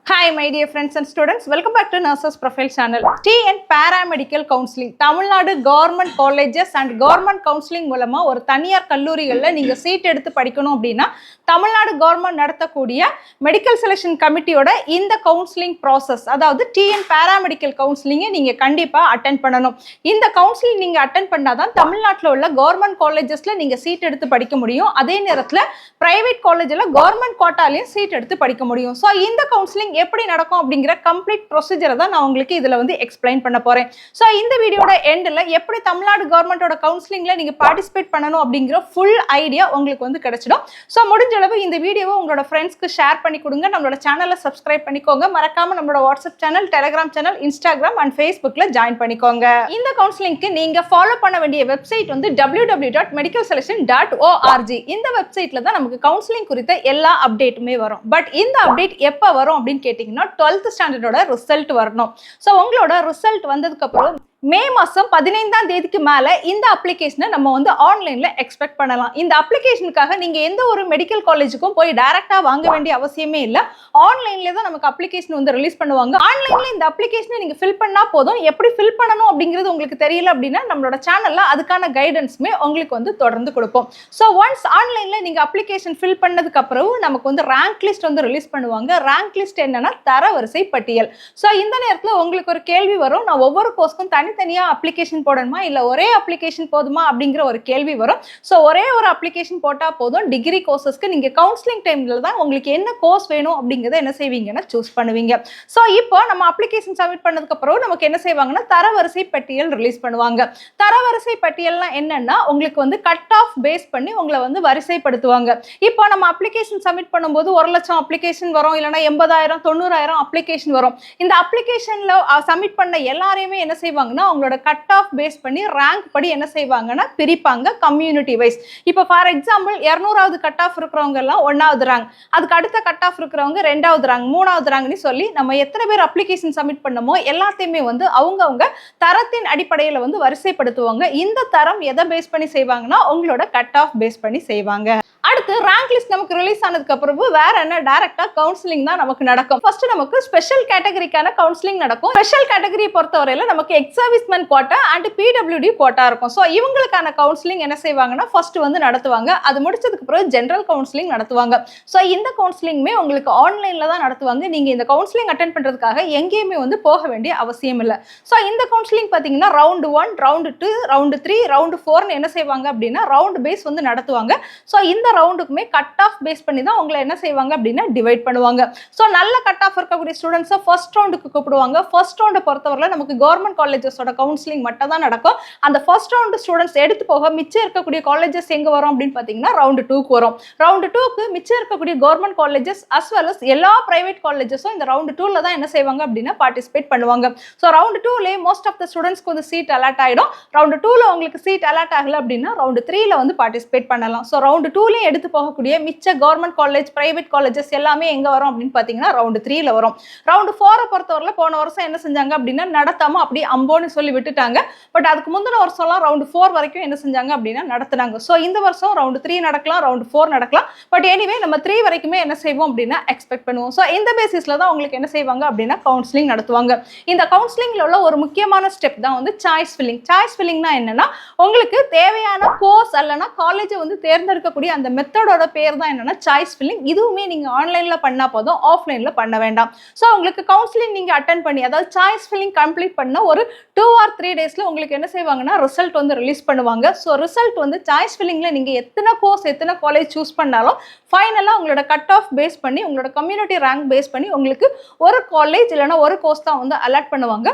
Hi my dear friends and students, welcome back to Nurses Profile channel. TN Paramedical Counseling Tamil Nadu government colleges and government counselling மூலமா ஒரு தனியார் கல்லூரிகளில் நீங்கள் seat எடுத்து படிக்கணும் அப்படின்னா தமிழ்நாடு கவர்மெண்ட் நடத்தக்கூடிய மெடிக்கல் செலெக்ஷன் கமிட்டியோட இந்த கவுன்சிலிங் ப்ராசஸ், அதாவது டிஎன் பேராமெடிக்கல் கவுன்சிலிங்கை நீங்கள் கண்டிப்பாக அட்டென்ட் பண்ணணும். இந்த கவுன்சிலிங் நீங்கள் அட்டென்ட் பண்ணாதான் தமிழ்நாட்டில் உள்ள கவர்மெண்ட் காலேஜஸில் நீங்கள் சீட் எடுத்து படிக்க முடியும். அதே நேரத்தில் பிரைவேட் காலேஜில் கவர்மெண்ட் கோட்டாலையும் சீட் எடுத்து படிக்க முடியும். ஸோ இந்த கவுன்சிலிங் எப்படி நடக்கும் அப்படிங்கிற கம்ப்ளீட் ப்ரொசீஜரை தான் நான் உங்களுக்கு இதில் வந்து எக்ஸ்பிளைன் பண்ண போகிறேன். ஸோ இந்த வீடியோட எண்டில் எப்படி தமிழ்நாடு கவர்மெண்டோட கவுன்சிலிங்கில் நீங்கள் பார்ட்டிசிபேட் பண்ணணும் அப்படிங்கிற ஃபுல் ஐடியா உங்களுக்கு வந்து கிடைச்சிடும். ஸோ முடிஞ்ச அளவு இந்த வீடியோவை உங்களோட ஃப்ரெண்ட்ஸ்க்கு ஷேர் பண்ணி கொடுங்க. நம்மளோட சேனலை சப்ஸ்கிரைப் பண்ணிக்கோங்க. மறக்காம நம்மளோட WhatsApp channel, Telegram channel, Instagram and ஃபேஸ்புக்கில் ஜாயின் பண்ணிக்கோங்க. இந்த கவுன்சிலிங்க்கு நீங்கள் ஃபாலோ பண்ண வேண்டிய வெப்சைட் வந்து www.medicalselection.org. இந்த வெப்சைட்டில் தான் நமக்கு கவுன்சிலிங் குறித்த எல்லா அப்டேட்டுமே வரும். பட் இந்த அப்டேட் எப்போ வரும் அப்படின்னு கேட்டிங்கன்னா 12th ஸ்டாண்டர்டோட ரிசல்ட் வரணும். ஸோ உங்களோட ரிசல்ட் வந்ததுக்கப்புறம் மே மாதம் 15ஆம் தேதிக்கு மேலே இந்த அப்ளிகேஷனை நம்ம வந்து ஆன்லைனில் எக்ஸ்பெக்ட் பண்ணலாம். இந்த அப்ளிகேஷனுக்காக நீங்கள் எந்த ஒரு மெடிக்கல் காலேஜுக்கும் போய் டைரெக்டாக வாங்க வேண்டிய அவசியமே இல்லை. ஆன்லைன்லேயே தான் நமக்கு அப்ளிகேஷன் வந்து ரிலீஸ் பண்ணுவாங்க. ஆன்லைனில் இந்த அப்ளிகேஷனை நீங்கள் ஃபில் பண்ணால் போதும். எப்படி ஃபில் பண்ணணும் அப்படிங்கிறது உங்களுக்கு தெரியல அப்படின்னா நம்மளோட சேனலில் அதுக்கான கைடன்ஸுமே உங்களுக்கு வந்து தொடர்ந்து கொடுப்போம். ஸோ ஒன்ஸ் ஆன்லைனில் நீங்கள் அப்ளிகேஷன் ஃபில் பண்ணதுக்கப்புறம் நமக்கு வந்து ரேங்க் லிஸ்ட் வந்து ரிலீஸ் பண்ணுவாங்க. ரேங்க் லிஸ்ட் என்னன்னா தரவரிசை பட்டியல். ஸோ இந்த நேரத்தில் உங்களுக்கு ஒரு கேள்வி வரும், நான் ஒவ்வொரு கோர்ஸ்க்கும் தனியா அப்ளிகேஷன் போடணுமா இல்ல ஒரே அப்ளிகேஷன் போதுமா அப்படிங்கிற ஒரு கேள்வி வரும். ஸோ ஒரே ஒரு அப்ளிகேஷன் போட்டா போதும். டிகிரி கோர்சஸ்க்கு நீங்க கவுன்சிலிங் டைம்ல தான் உங்களுக்கு என்ன கோர்ஸ் வேணும் அப்படிங்கறத என்ன செய்வீங்கன்னா சூஸ் பண்ணுவீங்க. ஸோ இப்போ நம்ம அப்ளிகேஷன் சப்மிட் பண்ணதுக்கு அப்புறம் நமக்கு என்ன செய்வாங்கன்னா தரவரிசை பட்டியல் ரிலீஸ் பண்ணுவாங்க. தரவரிசை பட்டியல்னா என்னன்னா உங்களுக்கு வந்து கட் ஆஃப் பேஸ் பண்ணி உங்களை வந்து வரிசைப்படுத்துவாங்க. இப்போ நம்ம அப்ளிகேஷன் சப்மிட் பண்ணும்போது 1,00,000 அப்ளிகேஷன் வரும், இல்லைன்னா 80,000 90,000 அப்ளிகேஷன் வரும். இந்த அப்ளிகேஷன்ல சப்மிட் பண்ண எல்லாரையுமே என்ன செய்வாங்கன்னா அவங்களோட கட் ஆஃப் பேஸ் பண்ணி ரேங்க் படி என்ன செய்வாங்கன்னா பிரிப்பாங்க கம்யூனிட்டி வைஸ். இப்போ ஃபார் எக்ஸாம்பிள் 200வது கட் ஆஃப் இருக்கிறவங்க எல்லாம் 1வது ரேங்க், அதுக்கு அடுத்த கட் ஆஃப் இருக்கிறவங்க 2வது ரேங்க், 3வது ரேங்க்னு சொல்லி நம்ம எத்தனை பேர் அப்ளிகேஷன் சப்மிட் பண்ணமோ எல்லாத்தையுமே வந்து அவங்கவுங்க தரத்தின் அடிப்படையில் வந்து வரிசைப்படுத்துவாங்க. இந்த தரம் எதை பேஸ் பண்ணி செய்வாங்கன்னா உங்களோட கட் ஆஃப் பேஸ் பண்ணி செய்வாங்க. அடுத்து ரேங்க் லிஸ்ட் நமக்கு ரிலீஸ் ஆனதுக்கு அப்புறம் வேற என்ன டைரக்டா கவுன்சிலிங் தான் நமக்கு நடக்கும். ஃபர்ஸ்ட் நமக்கு ஸ்பெஷல் கேட்டகரிக்கான கவுன்சிலிங் நடக்கும். ஸ்பெஷல் கேட்டகரி பொறுத்தவரையில நமக்கு ex serviceman quota and PWD quota இருக்கும். ஸோ இவங்களுக்கான கவுன்சிலிங் என்ன செய்வாங்கன்னா ஃபர்ஸ்ட் வந்து நடத்துவாங்க. அது முடிச்சதுக்கு அப்புறம் ஜென்ரல் கவுன்சிலிங் நடத்துவாங்க. ஸோ இந்த கவுன்சிலிங்குமே உங்களுக்கு ஆன்லைன்ல தான் நடத்துவாங்க. நீங்க இந்த கவுன்சிலிங் அட்டென்ட் பண்றதுக்காக எங்கேயுமே வந்து போக வேண்டிய அவசியம் இல்லை. ஸோ இந்த கவுன்சிலிங் பார்த்தீங்கன்னா ரவுண்ட் 1, ரவுண்ட் 2, ரவுண்ட் 3, ரவுண்ட் 4 என்ன செய்வாங்க அப்படின்னா ரவுண்ட் பேஸ் வந்து நடத்துவாங்க. ஸோ இந்த ரவுண்டுக்குமே கட் ஆஃப் பேஸ் பண்ணி தான் உங்களை என்ன செய்வாங்க அப்படின்னா டிவைட் பண்ணுவாங்க. ஸோ நல்ல கட் ஆஃப் இருக்கக்கூடிய ஸ்டூடெண்ட்ஸை ஃபர்ஸ்ட் ரவுண்டுக்கு கூப்பிடுவாங்க. ஃபர்ஸ்ட் ரவுண்டை பொறுத்தவரை நமக்கு கவர்மெண்ட் காலேஜஸோட கவுன்சிலிங் மட்டும் தான் நடக்கும். அந்த ஃபர்ஸ்ட் ரவுண்டு ஸ்டூடெண்ட்ஸ் எடுத்து போக மிச்சம் இருக்கக்கூடிய காலேஜஸ் எங்க வரும் அப்படின்னு பார்த்தீங்கன்னா ரவுண்ட் 2க்கு வரும். ரவுண்ட் 2க்கு மிச்சம் இருக்கக்கூடிய government colleges as well as எல்லா பிரைவேட் காலேஜஸும் இந்த ரவுண்ட் 2ல தான் என்ன செய்வாங்க அப்படின்னா பார்ட்டிசிபேட் பண்ணுவாங்க. ஸோ ரவுண்ட் 2லேயே மோஸ்ட் ஆஃப் த ஸ்டூடெண்ட்ஸ்க்கு வந்து சீட் அலாட் ஆகிடும். ரவுண்ட் 2ல உங்களுக்கு சீட் அலாட் ஆகல அப்படின்னா ரவுண்ட் 3ல வந்து பார்ட்டிசிபேட் பண்ணலாம். ஸோ ரவுண்ட் 2லேயும் எடுத்து போகக்கூடிய மிச்ச கவர்மெண்ட் காலேஜ், பிரைவேட் காலேஜஸ் எல்லாமே எங்க வரும் அப்படின்னு பார்த்தீங்கன்னா ரவுண்ட் 3ல வரும். ரவுண்ட் 4 பொறுத்தவரை போன வருஷம் என்ன செஞ்சாங்க அப்படின்னா நடத்தாம அப்படியே அம்போன்னு சொல்லி விட்டுட்டாங்க. பட் அதுக்கு முந்தின வருஷம்லாம் ரவுண்ட் 4 வரைக்கும் என்ன செஞ்சாங்க அப்படின்னா நடத்துனாங்க. ஸோ இந்த வருஷம் ரவுண்ட் 3 நடக்கலாம், ரவுண்ட் 4 நடக்கலாம். பட் எனிவே நம்ம 3 வரைக்குமே என்ன செய்வோம் அப்படின்னா எக்ஸ்பெக்ட் பண்ணுவோம். ஸோ இந்த பேசிஸ்ல தான் உங்களுக்கு என்ன செய்வாங்க அப்படின்னா கவுன்சிலிங் நடத்துவாங்க. இந்த கவுன்சிலிங்ல உள்ள ஒரு முக்கியமான ஸ்டெப் தான் வந்து சாய்ஸ் ஃபில்லிங். சாய்ஸ் ஃபில்லிங்னா என்னன்னா உங்களுக்கு தேவையான கோர்ஸ் அல்லனா காலேஜை வந்து தேர்ந்தெடுக்கக்கூடிய அந்த மெத்தடோட பேர் தான் என்னன்னா சாய்ஸ் ஃபில்லிங். இதுவுமே நீங்க ஆன்லைன்ல பண்ணா போதும், ஆஃப்லைன்ல பண்ண வேண்டாம். ஸோ உங்களுக்கு கவுன்சிலிங் நீங்க அட்டென்ட் பண்ணி அதாவது சாய்ஸ் ஃபில்லிங் கம்ப்ளீட் பண்ண ஒரு 2 or 3 டேஸ்ல உங்களுக்கு என்ன செய்வாங்கன்னா ரிசல்ட் வந்து ரிலீஸ் பண்ணுவாங்க. ஸோ ரிசல்ட் வந்து சாய்ஸ் ஃபில்லிங்ல நீங்க எத்தனை கோர்ஸ் எத்தனை காலேஜ் சூஸ் பண்ணாலும் ஃபைனலாக உங்களோட கட் ஆஃப் பேஸ் பண்ணி உங்களோட கம்யூனிட்டி ரேங்க் பேஸ் பண்ணி உங்களுக்கு ஒரு காலேஜ் இல்லைன்னா ஒரு கோர்ஸ் தான் வந்து அலாட் பண்ணுவாங்க.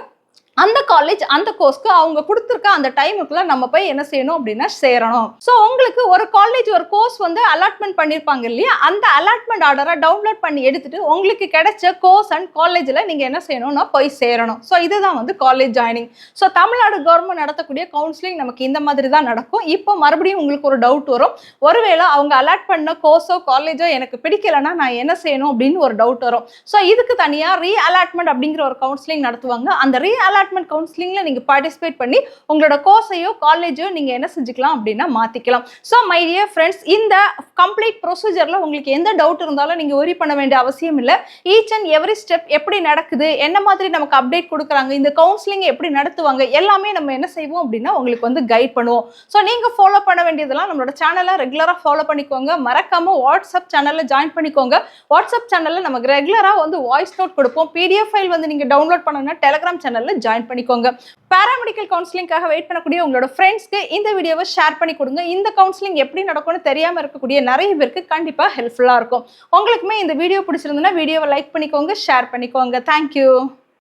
அந்த காலேஜ் அந்த கோர்ஸ்க்கு அவங்க கொடுத்துருக்க அந்த டைமுக்குள்ள நம்ம போய் என்ன செய்யணும் அப்படின்னா சேரணும். ஸோ உங்களுக்கு ஒரு காலேஜ் ஒரு கோர்ஸ் வந்து அலாட்மெண்ட் பண்ணியிருப்பாங்க இல்லையா, அந்த அலாட்மெண்ட் ஆர்டரை டவுன்லோட் பண்ணி எடுத்துட்டு உங்களுக்கு கிடைச்ச கோர்ஸ் அண்ட் காலேஜில் நீங்கள் என்ன செய்யணும்னா போய் சேரணும். ஸோ இதுதான் வந்து college joining. So Tamil Nadu government நடத்தக்கூடிய கவுன்சிலிங் நமக்கு இந்த மாதிரி தான் நடக்கும். இப்போ மறுபடியும் உங்களுக்கு ஒரு டவுட் வரும், ஒருவேளை அவங்க அலாட் பண்ண கோர்ஸோ காலேஜோ எனக்கு பிடிக்கலைன்னா நான் என்ன செய்யணும் அப்படின்னு ஒரு டவுட் வரும். ஸோ இதுக்கு தனியாக ரீ அலாட்மெண்ட் அப்படிங்கிற ஒரு கவுன்சிலிங் நடத்துவாங்க. அந்த ரீ அலாட் டிபார்ட்மெண்ட் கவுன்சிலிங்ல நீங்க பார்ட்டிசிபேட் பண்ணி உங்களோட கோர்ஸையோ காலேஜோ நீங்க என்ன செஞ்சுக்கலாம் அப்படின்னா மாத்திக்கலாம். ஸோ மை டியர் ஃப்ரெண்ட்ஸ், இந்த கம்ப்ளீட் ப்ரொசீஜர்ல உங்களுக்கு எந்த டவுட் இருந்தாலும் நீங்க ஒரி பண்ண வேண்டிய அவசியம் இல்லை. ஈச் அண்ட் எவ்ரி ஸ்டெப் எப்படி நடக்குது, என்ன மாதிரி நமக்கு அப்டேட் கொடுக்குறாங்க, இந்த கவுன்சிலிங் எப்படி நடத்துவாங்க, எல்லாமே நம்ம என்ன செய்வோம் அப்படின்னா உங்களுக்கு வந்து கைட் பண்ணுவோம். ஸோ நீங்க ஃபாலோ பண்ண வேண்டியதெல்லாம் நம்மளோட சேனலை ரெகுலரா ஃபாலோ பண்ணிக்கோங்க. மறக்காம வாட்ஸ்அப் சேனல்ல ஜாயின் பண்ணிக்கோங்க. வாட்ஸ்அப் சேனல்ல நமக்கு ரெகுலரா வந்து வாய்ஸ் நோட் கொடுப்போம். பிடிஎஃப் ஃபைல் வந்து நீங்க டவுன்லோட் பண்ணணும்னா டெலிகிராம் சேனல்ல ஜாயின் பண்ணிக்கோங்க. பாராமெடிக்கல் கவுன்சிலிங்காக வெயிட் பண்ணக்கூடிய உங்களோட ஃப்ரெண்ட்ஸ்க்கு இந்த வீடியோவை ஷேர் பண்ணி கொடுங்க. இந்த கவுன்சிலிங் எப்படி நடக்கும்னு தெரியாம இருக்கக்கூடிய நிறைய பேருக்கு கண்டிப்பா ஹெல்ப்ஃபுல்லா இருக்கும். உங்களுக்குமே இந்த வீடியோ பிடிச்சிருந்ததுன்னா வீடியோவை லைக் பண்ணிக்கோங்க, ஷேர் பண்ணிக்கோங்க. தேங்க்யூ.